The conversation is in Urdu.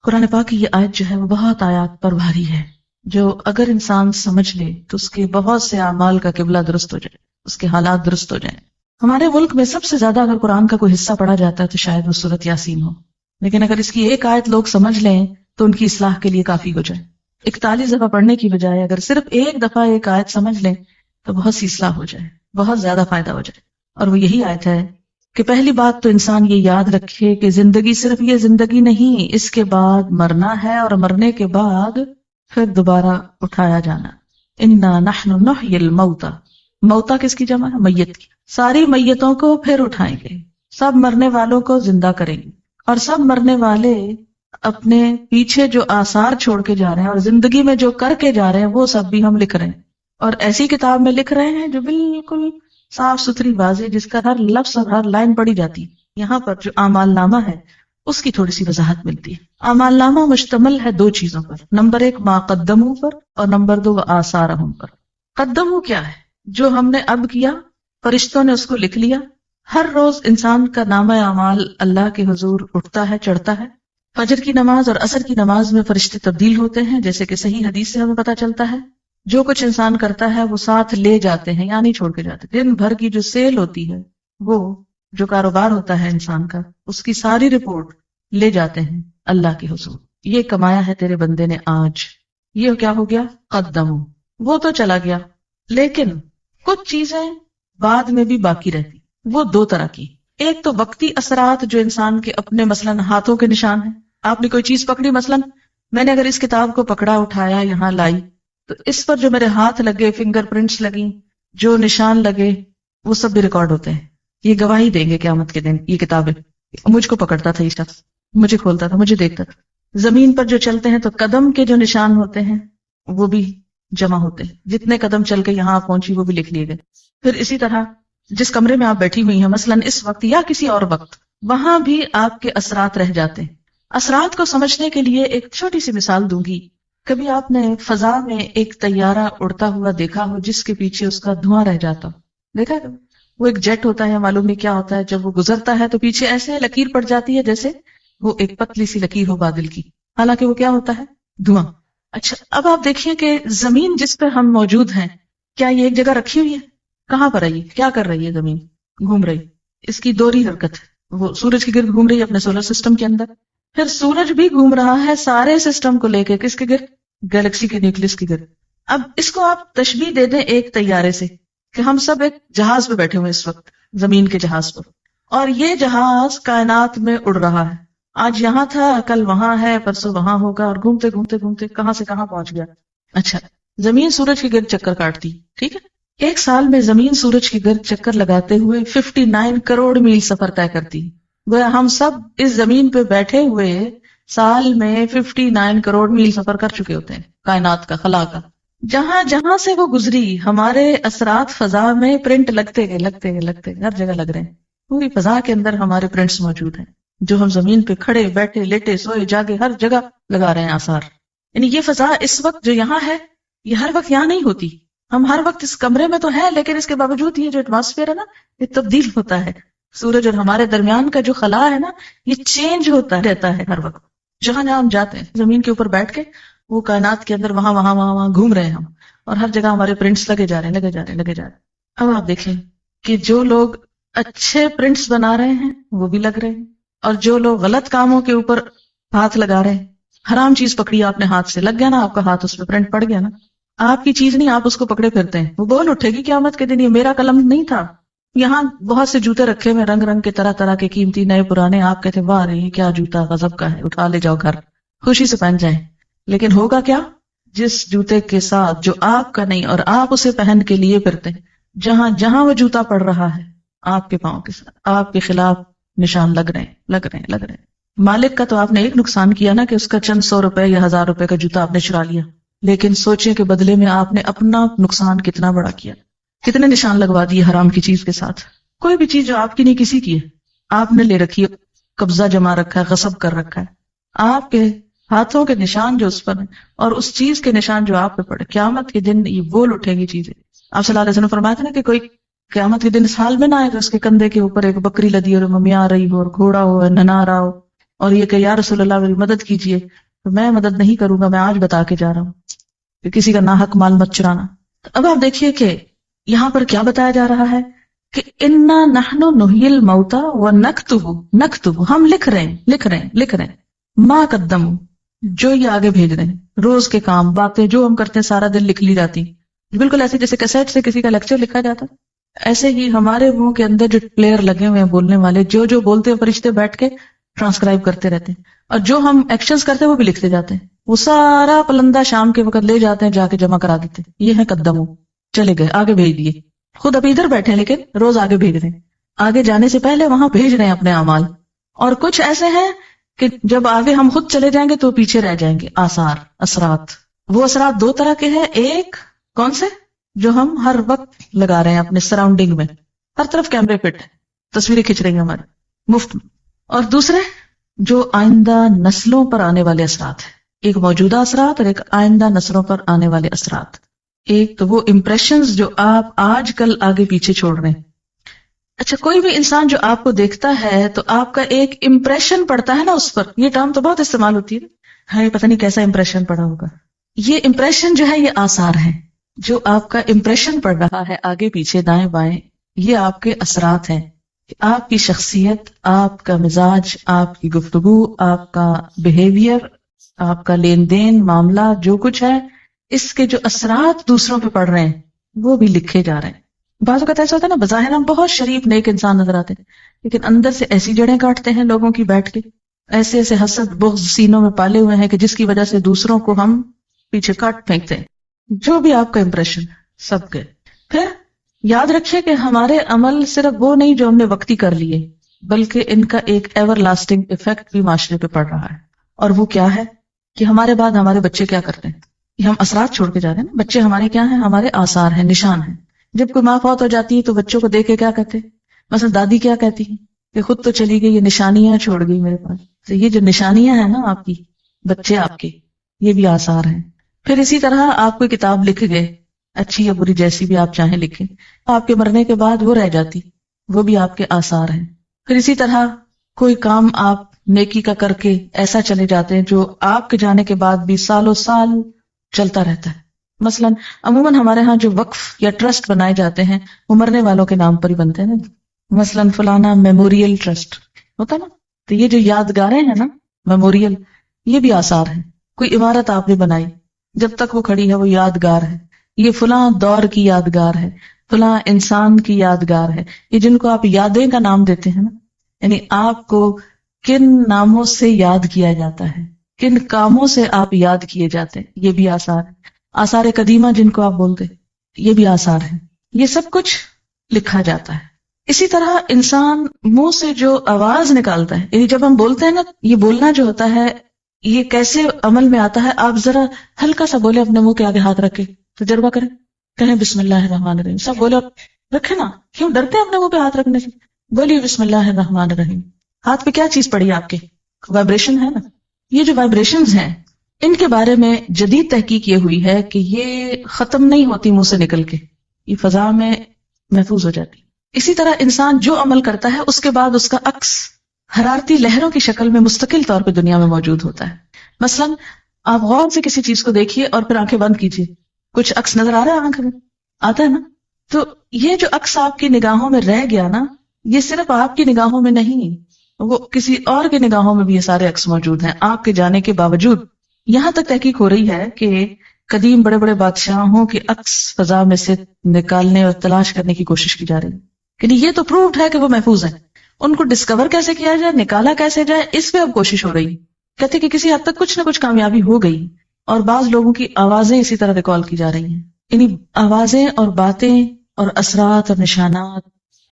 قرآن پاک کی یہ آیت جو ہے وہ بہت آیات پر بھاری ہے، جو اگر انسان سمجھ لے تو اس کے بہت سے اعمال کا قبلہ درست ہو جائے، اس کے حالات درست ہو جائیں۔ ہمارے ملک میں سب سے زیادہ اگر قرآن کا کوئی حصہ پڑھا جاتا ہے تو شاید وہ سورۃ یاسین ہو، لیکن اگر اس کی ایک آیت لوگ سمجھ لیں تو ان کی اصلاح کے لیے کافی ہو جائے۔ 41 دفعہ پڑھنے کی بجائے اگر صرف ایک دفعہ ایک آیت سمجھ لیں تو بہت سی اصلاح ہو جائے، بہت زیادہ فائدہ ہو جائے۔ اور وہ یہی آیت ہے کہ پہلی بات تو انسان یہ یاد رکھے کہ زندگی صرف یہ زندگی نہیں، اس کے بعد مرنا ہے، اور مرنے کے بعد پھر دوبارہ اٹھایا جانا۔ انا نحن نحیی الموتى، موتا کس کی جمع ہے؟ میت کی۔ ساری میتوں کو پھر اٹھائیں گے، سب مرنے والوں کو زندہ کریں گے، اور سب مرنے والے اپنے پیچھے جو آثار چھوڑ کے جا رہے ہیں اور زندگی میں جو کر کے جا رہے ہیں وہ سب بھی ہم لکھ رہے ہیں، اور ایسی کتاب میں لکھ رہے ہیں جو بالکل صاف ستھری واضح، جس کا ہر لفظ اور ہر لائن پڑھی جاتی ہے۔ یہاں پر جو اعمال نامہ ہے اس کی تھوڑی سی وضاحت ملتی ہے۔ اعمال نامہ مشتمل ہے دو چیزوں پر، نمبر 1 ما قدموا پر، اور نمبر 2 آثارہم پر۔ قدموا کیا ہے؟ جو ہم نے اب کیا، فرشتوں نے اس کو لکھ لیا۔ ہر روز انسان کا نامہ اعمال اللہ کے حضور اٹھتا ہے، چڑھتا ہے۔ فجر کی نماز اور عصر کی نماز میں فرشتے تبدیل ہوتے ہیں، جیسے کہ صحیح حدیث سے ہمیں پتہ چلتا ہے۔ جو کچھ انسان کرتا ہے وہ ساتھ لے جاتے ہیں، یا نہیں چھوڑ کے جاتے۔ دن بھر کی جو سیل ہوتی ہے، وہ جو کاروبار ہوتا ہے انسان کا، اس کی ساری رپورٹ لے جاتے ہیں اللہ کے حضور۔ یہ کمایا ہے تیرے بندے نے آج، یہ کیا ہو گیا؟ قدموا۔ وہ تو چلا گیا، لیکن کچھ چیزیں بعد میں بھی باقی رہتی۔ وہ دو طرح کی، ایک تو وقتی اثرات جو انسان کے اپنے مثلاً ہاتھوں کے نشان ہیں۔ آپ نے کوئی چیز پکڑی، مثلاً میں نے اگر اس کتاب کو پکڑا، اٹھایا، یہاں لائی، تو اس پر جو میرے ہاتھ لگے، فنگر پرنٹس لگیں، جو نشان لگے، وہ سب بھی ریکارڈ ہوتے ہیں۔ یہ گواہی دیں گے قیامت کے دن، یہ کتابیں، مجھ کو پکڑتا تھا یہ شخص، مجھے کھولتا تھا، مجھے دیکھتا تھا۔ زمین پر جو چلتے ہیں تو قدم کے جو نشان ہوتے ہیں وہ بھی جمع ہوتے ہیں، جتنے قدم چل کے یہاں پہنچی وہ بھی لکھ لیے گئے۔ پھر اسی طرح جس کمرے میں آپ بیٹھی ہوئی ہیں مثلاً اس وقت یا کسی اور وقت، وہاں بھی آپ کے اثرات رہ جاتے ہیں۔ اثرات کو سمجھنے کے لیے ایک چھوٹی سی مثال دوں گی۔ کبھی آپ نے فضا میں ایک طیارہ اڑتا ہوا دیکھا ہو جس کے پیچھے اس کا دھواں رہ جاتا ہو؟ دیکھا ہے؟ وہ ایک جیٹ ہوتا ہے، یا معلوم نہیں کیا ہوتا ہے، جب وہ گزرتا ہے تو پیچھے ایسے لکیر پڑ جاتی ہے جیسے وہ ایک پتلی سی لکیر ہو بادل کی، حالانکہ وہ کیا ہوتا ہے؟ دھواں۔ اچھا، اب آپ دیکھیے کہ زمین جس پہ ہم موجود ہیں، کیا یہ ایک جگہ رکھی ہوئی ہے؟ کہاں پر ہے یہ؟ کیا کر رہی ہے زمین؟ گھوم رہی۔ اس کی دوہری حرکت ہے، وہ سورج کے گرد گھوم رہی ہے اپنے سولر سسٹم کے اندر، پھر سورج بھی گھوم رہا ہے سارے سسٹم کو لے کے، کس کے گرد؟ گیلیکسی کے نیوکلس کی گرد۔ اب اس کو آپ تشبیہ دے دیں ایک طیارے سے، کہ ہم سب ایک جہاز پہ بیٹھے ہوئے اس وقت، زمین کے جہاز پر، اور یہ جہاز کائنات میں اڑ رہا ہے۔ آج یہاں تھا، کل وہاں ہے، پرسوں وہاں ہوگا، اور گھومتے گھومتے گھومتے کہاں سے کہاں پہنچ گیا۔ اچھا، زمین سورج کے گرد چکر کاٹتی، ٹھیک ہے؟ ایک سال میں زمین سورج کے گرد چکر لگاتے ہوئے 59 کروڑ میل سفر طے کرتی۔ گویا ہم سب اس زمین پہ بیٹھے ہوئے سال میں 59 کروڑ میل سفر کر چکے ہوتے ہیں، کائنات کا، خلا کا۔ جہاں جہاں سے وہ گزری، ہمارے اثرات فضا میں پرنٹ لگتے گئے، لگتے گئے، لگتے گئے، ہر جگہ لگ رہے ہیں۔ پوری فضا کے اندر ہمارے پرنٹس موجود ہیں، جو ہم زمین پہ کھڑے، بیٹھے، لیٹے، سوئے، جاگے، ہر جگہ لگا رہے ہیں آثار۔ یعنی یہ فضا اس وقت جو یہاں ہے، یہ ہر وقت یہاں نہیں ہوتی۔ ہم ہر وقت اس کمرے میں تو ہے، لیکن اس کے باوجود یہ جو ایٹماسفیئر ہے نا، یہ تبدیل ہوتا ہے۔ سورج اور ہمارے درمیان کا جو خلا ہے نا، یہ چینج ہوتا رہتا ہے ہر وقت۔ جہاں جہاں ہم جاتے ہیں، زمین کے اوپر بیٹھ کے وہ کائنات کے اندر وہاں وہاں وہاں وہاں گھوم رہے ہیں ہم، اور ہر جگہ ہمارے پرنٹس لگے جا رہے ہیں، لگے جا رہے ہیں، لگے جا رہے ہیں۔ اب آپ دیکھیں کہ جو لوگ اچھے پرنٹس بنا رہے ہیں وہ بھی لگ رہے ہیں، اور جو لوگ غلط کاموں کے اوپر ہاتھ لگا رہے ہیں، حرام چیز پکڑی آپ نے ہاتھ سے، لگ گیا نا آپ کا ہاتھ، اس پہ پرنٹ پڑ گیا نا، آپ کی چیز نہیں، آپ اس کو پکڑے پھرتے ہیں، وہ بول اٹھے گی قیامت کے دن، یہ میرا قلم نہیں تھا۔ یہاں بہت سے جوتے رکھے ہوئے، رنگ رنگ کے، طرح طرح کے، قیمتی، نئے پرانے، آپ کہتے واہ رے یہ کیا جوتا غضب کا ہے، اٹھا لے جاؤ گھر، خوشی سے پہن جائیں۔ لیکن ہوگا کیا؟ جس جوتے کے ساتھ جو آپ کا نہیں اور آپ اسے پہن کے لیے پھرتے ہیں، جہاں جہاں وہ جوتا پڑ رہا ہے، آپ کے پاؤں کے ساتھ آپ کے خلاف نشان لگ رہے ہیں، لگ رہے ہیں، لگ رہے ہیں۔ مالک کا تو آپ نے ایک نقصان کیا نا، کہ اس کا چند 100 روپے یا 1000 روپے کا جوتا آپ نے چرا لیا، لیکن سوچیں کہ بدلے میں آپ نے اپنا نقصان کتنا بڑا کیا، کتنے نشان لگوا دیے حرام کی چیز کے ساتھ۔ کوئی بھی چیز جو آپ کی نہیں کسی کی ہے، آپ نے لے رکھی ہے، قبضہ جما رکھا ہے، غصب کر رکھا ہے، آپ کے ہاتھوں کے نشان جو اس پر ہیں، اور اس چیز کے نشان جو آپ پہ پڑے، قیامت کے دن یہ بول اٹھے گی چیزیں۔ آپ صلی اللہ علیہ وسلم فرماتے ہیں نا کہ کوئی قیامت کے دن اس حال میں نہ آئے کہ اس کے کندھے کے اوپر ایک بکری لدی اور ممیاں آ رہی ہو، اور گھوڑا ہو، ننا رہا ہو، اور یہ کہ یا رسول اللہ میری مدد کیجیے، تو میں مدد نہیں کروں گا، میں آج بتا کے جا رہا ہوں کہ کسی کا ناحق مال مت چرانا۔ اب آپ دیکھیے کہ یہاں پر کیا بتایا جا رہا ہے کہ انا نحن نحیی الموتى ونکتب، ہم لکھ رہے ہیں ما قدموا، جو یہ آگے بھیج رہے ہیں، روز کے کام، باتیں جو ہم کرتے ہیں سارا دن لکھ لی جاتی، بالکل ایسے جیسے کیسٹ سے کسی کا لیکچر لکھا جاتا، ایسے ہی ہمارے منہ کے اندر جو پلیئر لگے ہوئے ہیں بولنے والے، جو جو بولتے ہیں فرشتے بیٹھ کے ٹرانسکرائب کرتے رہتے ہیں، اور جو ہم ایکشنز کرتے ہیں وہ بھی لکھتے جاتے ہیں، وہ سارا پلندہ شام کے وقت لے جاتے ہیں، جا کے جمع کرا دیتے ہیں، یہ ہے قدموں، چلے گئے آگے بھیج دیے، خود ابھی ادھر بیٹھے ہیں لیکن روز آگے بھیج رہے ہیں، آگے جانے سے پہلے وہاں بھیج رہے ہیں اپنے اعمال۔ اور کچھ ایسے ہیں کہ جب آگے ہم خود چلے جائیں گے تو پیچھے رہ جائیں گے، آثار، اثرات۔ وہ اثرات دو طرح کے ہیں، ایک کون سے؟ جو ہم ہر وقت لگا رہے ہیں اپنے سراؤنڈنگ میں، ہر طرف کیمرے فٹ ہیں، تصویریں کھنچ رہی ہیں ہماری مفت میں، اور دوسرے جو آئندہ نسلوں پر آنے والے اثرات ہیں، ایک موجودہ اثرات اور ایک آئندہ نسلوں پر آنے والے اثرات۔ ایک تو وہ امپریشنز جو آپ آج کل آگے پیچھے چھوڑ رہے ہیں۔ اچھا، کوئی بھی انسان جو آپ کو دیکھتا ہے تو آپ کا ایک امپریشن پڑتا ہے نا اس پر، یہ ٹرم تو بہت استعمال ہوتی ہے، ہاں پتہ نہیں کیسا امپریشن پڑا ہوگا۔ یہ امپریشن جو ہے یہ آثار ہیں، جو آپ کا امپریشن پڑ رہا ہے آگے پیچھے دائیں بائیں، یہ آپ کے اثرات ہیں۔ آپ کی شخصیت، آپ کا مزاج، آپ کی گفتگو، آپ کا بیہیویئر، آپ کا لین دین معاملہ، جو کچھ ہے، اس کے جو اثرات دوسروں پہ پڑ رہے ہیں وہ بھی لکھے جا رہے ہیں۔ بعض اوقات ایسا ہوتا ہے نا، بظاہر ہم بہت شریف نیک انسان نظر آتے ہیں لیکن اندر سے ایسی جڑیں کاٹتے ہیں لوگوں کی بیٹھ کے، ایسے ایسے حسد بغض سینوں میں پالے ہوئے ہیں کہ جس کی وجہ سے دوسروں کو ہم پیچھے کاٹ پھینکتے ہیں۔ جو بھی آپ کا امپریشن سب کے، پھر یاد رکھیے کہ ہمارے عمل صرف وہ نہیں جو ہم نے وقتی کر لیے، بلکہ ان کا ایک ایور لاسٹنگ افیکٹ بھی معاشرے پہ پڑ رہا ہے۔ اور وہ کیا ہے کہ ہمارے بعد ہمارے بچے کیا کرتے ہیں، یہ ہم اثرات چھوڑ کے جا رہے ہیں نا۔ بچے ہمارے کیا ہیں؟ ہمارے آثار ہیں، نشان ہیں۔ جب کوئی ماں فوت ہو جاتی ہے تو بچوں کو دیکھ کے کیا کہتے ہیں؟ مثلا دادی کیا کہتی ہیں کہ خود تو چلی گئی، یہ نشانیاں چھوڑ گئی میرے پاس۔ تو یہ جو نشانیاں ہیں نا آپ کی، بچے آپ کے، یہ بھی آثار ہیں۔ پھر اسی طرح آپ کوئی کتاب لکھ گئے، اچھی یا بری جیسی بھی آپ چاہیں لکھیں، آپ کے مرنے کے بعد وہ رہ جاتی، وہ بھی آپ کے آثار ہیں۔ پھر اسی طرح کوئی کام آپ نیکی کا کر کے ایسا چلے جاتے ہیں جو آپ کے جانے کے بعد بھی سالوں سال چلتا رہتا ہے۔ مثلا عموماً ہمارے ہاں جو وقف یا ٹرسٹ بنائے جاتے ہیں وہ مرنے والوں کے نام پر ہی بنتے ہیں نا، مثلا فلانا میموریل ٹرسٹ ہوتا ہے نا، تو یہ جو یادگاریں ہیں نا میموریل، یہ بھی آثار ہیں۔ کوئی عمارت آپ نے بنائی، جب تک وہ کھڑی ہے وہ یادگار ہے، یہ فلاں دور کی یادگار ہے، فلاں انسان کی یادگار ہے۔ یہ جن کو آپ یادیں کا نام دیتے ہیں نا، یعنی آپ کو کن ناموں سے یاد کیا جاتا ہے، کن کاموں سے آپ یاد کیے جاتے ہیں، یہ بھی آثار ہے۔ آثار قدیمہ جن کو آپ بولتے، یہ بھی آثار ہیں۔ یہ سب کچھ لکھا جاتا ہے۔ اسی طرح انسان منہ سے جو آواز نکالتا ہے، یعنی جب ہم بولتے ہیں نا، یہ بولنا جو ہوتا ہے یہ کیسے عمل میں آتا ہے؟ آپ ذرا ہلکا سا بولے، اپنے منہ کے آگے ہاتھ رکھے، تجربہ کریں، کہیں بسم اللہ الرحمن الرحیم، سب بولے، رکھے نا، کیوں ڈرتے ہیں اپنے منہ پہ ہاتھ رکھنے سے؟ بولیے بسم اللہ الرحمن الرحیم۔ ہاتھ پہ کیا چیز پڑی آپ کے؟ وائبریشن ہے نا۔ یہ جو وائبریشنز ہیں ان کے بارے میں جدید تحقیق یہ ہوئی ہے کہ یہ ختم نہیں ہوتی منہ سے نکل کے، یہ فضا میں محفوظ ہو جاتی۔ اسی طرح انسان جو عمل کرتا ہے اس کے بعد اس کا عکس حرارتی لہروں کی شکل میں مستقل طور پہ دنیا میں موجود ہوتا ہے۔ مثلا آپ غور سے کسی چیز کو دیکھیے اور پھر آنکھیں بند کیجیے، کچھ عکس نظر آ رہا ہے آنکھ میں؟ آتا ہے نا؟ تو یہ جو عکس آپ کی نگاہوں میں رہ گیا نا، یہ صرف آپ کی نگاہوں میں نہیں، وہ کسی اور کے نگاہوں میں بھی یہ سارے عکس موجود ہیں آپ کے جانے کے باوجود۔ یہاں تک تحقیق ہو رہی ہے کہ قدیم بڑے بڑے بادشاہوں کے عکس فضا میں سے نکالنے اور تلاش کرنے کی کوشش کی جا رہی ہے، کہ یہ تو پروفڈ ہے کہ وہ محفوظ ہیں، ان کو ڈسکور کیسے کیا جائے، نکالا کیسے جائے، اس پہ اب کوشش ہو رہی۔ کہتے کہ کسی حد تک کچھ نہ کچھ کامیابی ہو گئی، اور بعض لوگوں کی آوازیں اسی طرح ریکال کی جا رہی ہیں۔ یعنی آوازیں اور باتیں اور اثرات اور نشانات